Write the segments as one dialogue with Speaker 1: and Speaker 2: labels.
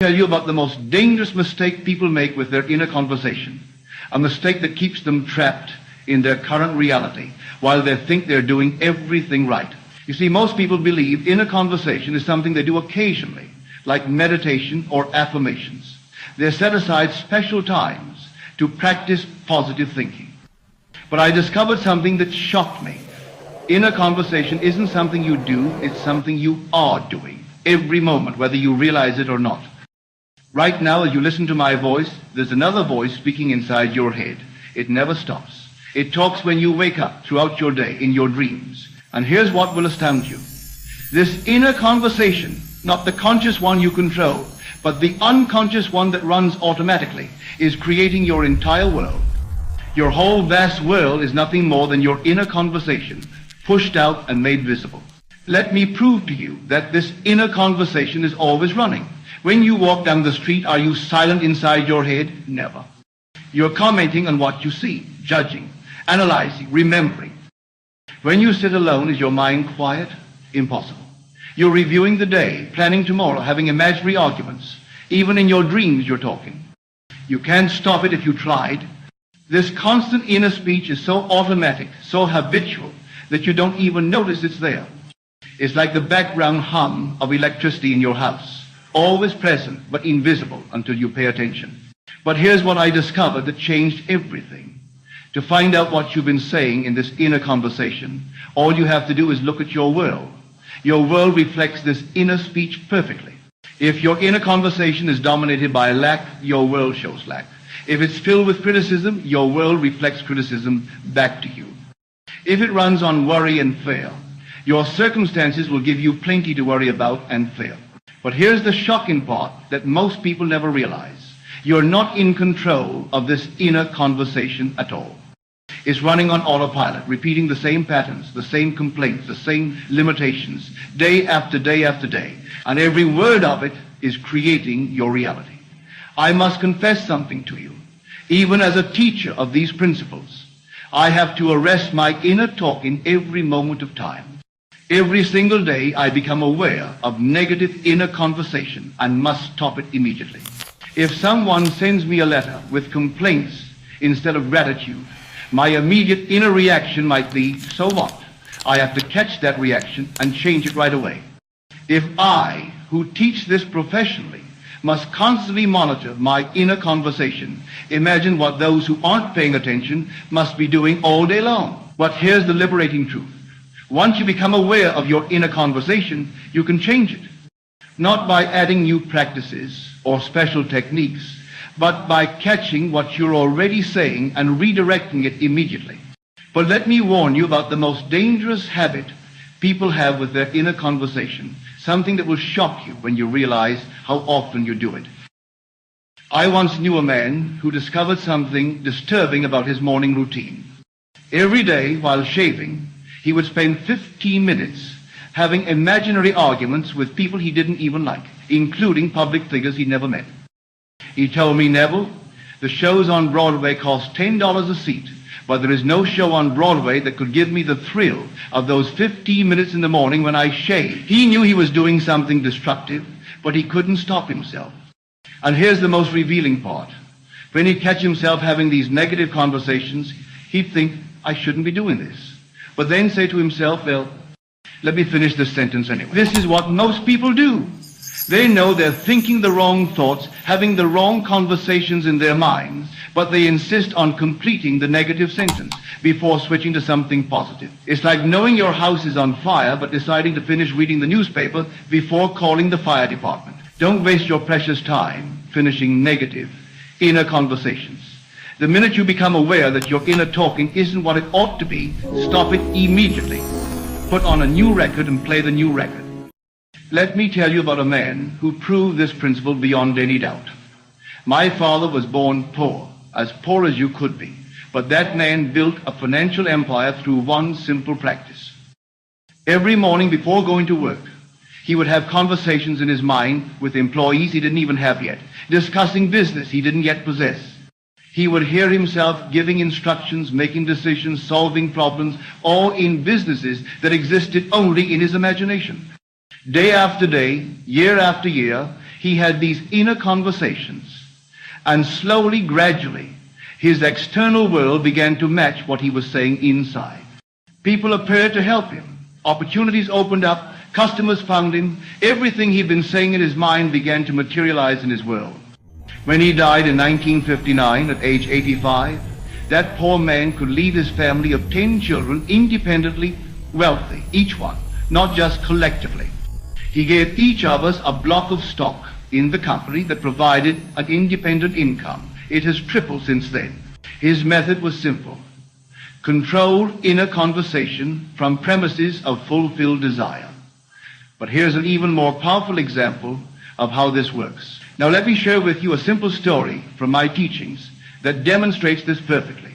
Speaker 1: Tell you about the most dangerous mistake people make with their inner conversation, a mistake that keeps them trapped in their current reality while they think they're doing everything right. You see, most people believe inner conversation is something they do occasionally, like meditation or affirmations. They set aside special times to practice positive thinking. But I discovered something that shocked me. Inner conversation isn't something you do, it's something you are doing every moment, whether you realize it or not. Right now, as you listen to my voice, there's another voice speaking inside your head. It never stops. It talks when you wake up, throughout your day, in your dreams. And here's what will astound you. This inner conversation, not the conscious one you control, but the unconscious one that runs automatically, is creating your entire world. Your whole vast world is nothing more than your inner conversation, pushed out and made visible. Let me prove to you that this inner conversation is always running. When you walk down the street, are you silent inside your head? Never. You're commenting on what you see, judging, analyzing, remembering. When you sit alone, is your mind quiet? Impossible. You're reviewing the day, planning tomorrow, having imaginary arguments. Even in your dreams, you're talking. You can't stop it if you tried. This constant inner speech is so automatic, so habitual, that you don't even notice it's there. It's like the background hum of electricity in your house. Always present, but invisible until you pay attention. But here's what I discovered that changed everything. To find out what you've been saying in this inner conversation, all you have to do is look at your world. Your world reflects this inner speech perfectly. If your inner conversation is dominated by lack, your world shows lack. If it's filled with criticism, your world reflects criticism back to you. If it runs on worry and fear, your circumstances will give you plenty to worry about and fear. But here's the shocking part that most people never realize. You're not in control of this inner conversation at all. It's running on autopilot, repeating the same patterns, the same complaints, the same limitations, day after day after day. And every word of it is creating your reality. I must confess something to you. Even as a teacher of these principles, I have to arrest my inner talk in every moment of time. Every single day I become aware of negative inner conversation and must stop it immediately. If someone sends me a letter with complaints instead of gratitude, my immediate inner reaction might be, so what? I have to catch that reaction and change it right away. If I, who teach this professionally, must constantly monitor my inner conversation, imagine what those who aren't paying attention must be doing all day long. But here's the liberating truth. Once you become aware of your inner conversation, you can change it. Not by adding new practices or special techniques, but by catching what you're already saying and redirecting it immediately. But let me warn you about the most dangerous habit people have with their inner conversation, something that will shock you when you realize how often you do it. I once knew a man who discovered something disturbing about his morning routine. Every day while shaving, he would spend 15 minutes having imaginary arguments with people he didn't even like, including public figures he'd never met. He told me, Neville, the shows on Broadway cost $10 a seat, but there is no show on Broadway that could give me the thrill of those 15 minutes in the morning when I shaved. He knew he was doing something destructive, but he couldn't stop himself. And here's the most revealing part. When he'd catch himself having these negative conversations, he'd think, I shouldn't be doing this. But then say to himself, well, let me finish this sentence anyway. This is what most people do. They know they're thinking the wrong thoughts, having the wrong conversations in their minds, but they insist on completing the negative sentence before switching to something positive. It's like knowing your house is on fire, but deciding to finish reading the newspaper before calling the fire department. Don't waste your precious time finishing negative inner conversations. The minute you become aware that your inner talking isn't what it ought to be, stop it immediately. Put on a new record and play the new record. Let me tell you about a man who proved this principle beyond any doubt. My father was born poor as you could be, but that man built a financial empire through one simple practice. Every morning before going to work, he would have conversations in his mind with employees he didn't even have yet, discussing business he didn't yet possess. He would hear himself giving instructions, making decisions, solving problems, all in businesses that existed only in his imagination. Day after day, year after year, he had these inner conversations, and slowly, gradually, his external world began to match what he was saying inside. People appeared to help him. Opportunities opened up. Customers found him. Everything he'd been saying in his mind began to materialize in his world. When he died in 1959 at age 85, that poor man could leave his family of 10 children independently wealthy, each one, not just collectively. He gave each of us a block of stock in the company that provided an independent income. It has tripled since then. His method was simple. Controlled inner conversation from premises of fulfilled desire. But here's an even more powerful example of how this works. Now let me share with you a simple story from my teachings that demonstrates this perfectly.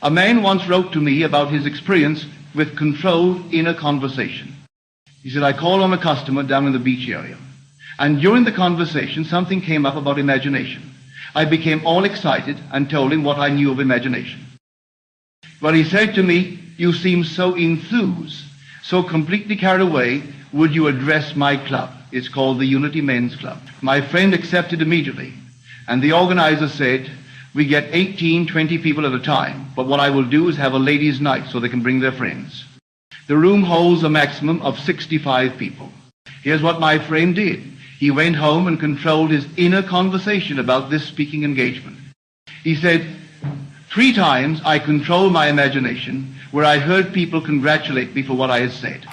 Speaker 1: A man once wrote to me about his experience with controlled inner conversation. He said, I called on a customer down in the beach area, and during the conversation something came up about imagination. I became all excited and told him what I knew of imagination. But he said to me, you seem so enthused, so completely carried away, would you address my club? It's called the Unity Men's Club. My friend accepted immediately, and the organizer said, we get 18, 20 people at a time, but what I will do is have a ladies' night so they can bring their friends. The room holds a maximum of 65 people. Here's what my friend did. He went home and controlled his inner conversation about this speaking engagement. He said, 3 times I controlled my imagination where I heard people congratulate me for what I had said.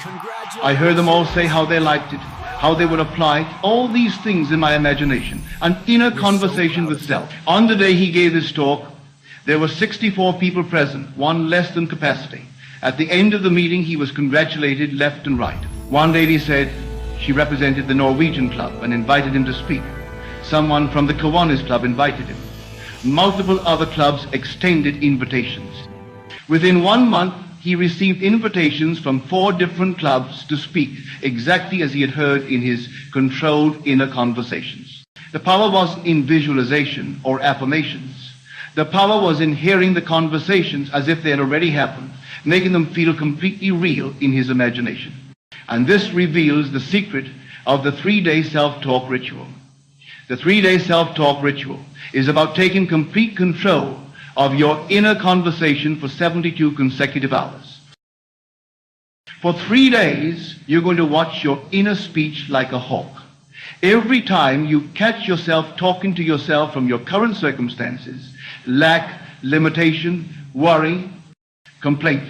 Speaker 1: I heard them all say how they liked it, how they would apply it, all these things in my imagination, an inner conversation with self. On the day he gave this talk, there were 64 people present, one less than capacity. At the end of the meeting, he was congratulated left and right. One lady said she represented the Norwegian club and invited him to speak. Someone from the Kiwanis club invited him. Multiple other clubs extended invitations. Within 1 month, he received invitations from 4 different clubs to speak exactly as he had heard in his controlled inner conversations. The power wasn't in visualization or affirmations. The power was in hearing the conversations as if they had already happened, making them feel completely real in his imagination. And this reveals the secret of the 3-day self-talk ritual. The 3-day self-talk ritual is about taking complete control of your inner conversation for 72 consecutive hours. For 3 days, you're going to watch your inner speech like a hawk. Every time you catch yourself talking to yourself from your current circumstances, lack, limitation, worry, complaint,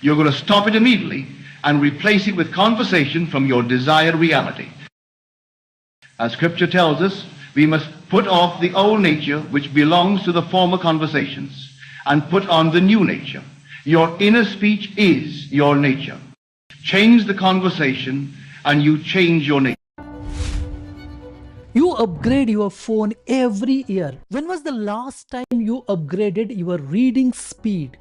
Speaker 1: you're going to stop it immediately and replace it with conversation from your desired reality. As Scripture tells us, we must put off the old nature which belongs to the former conversations and put on the new nature. Your inner speech is your nature. Change the conversation and you change your nature.
Speaker 2: You upgrade your phone every year. When was the last time you upgraded your reading speed?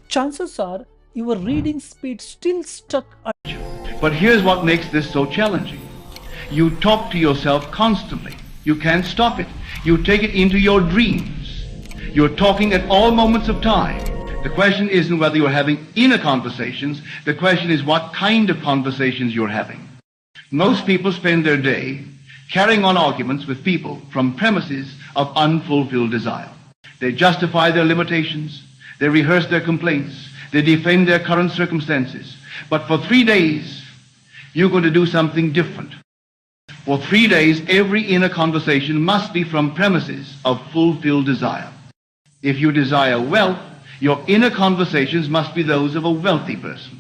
Speaker 2: Chances are your reading speed still stuck at.
Speaker 1: But here's what makes this so challenging. You talk to yourself constantly. You can't stop it. You take it into your dreams. You're talking at all moments of time. The question isn't whether you're having inner conversations. The question is what kind of conversations you're having. Most people spend their day carrying on arguments with people from premises of unfulfilled desire. They justify their limitations. They rehearse their complaints. They defend their current circumstances. But for 3 days, you're going to do something different. For 3 days, every inner conversation must be from premises of fulfilled desire. If you desire wealth, your inner conversations must be those of a wealthy person,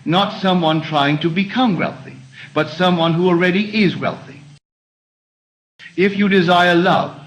Speaker 1: not someone trying to become wealthy, but someone who already is wealthy. If you desire love,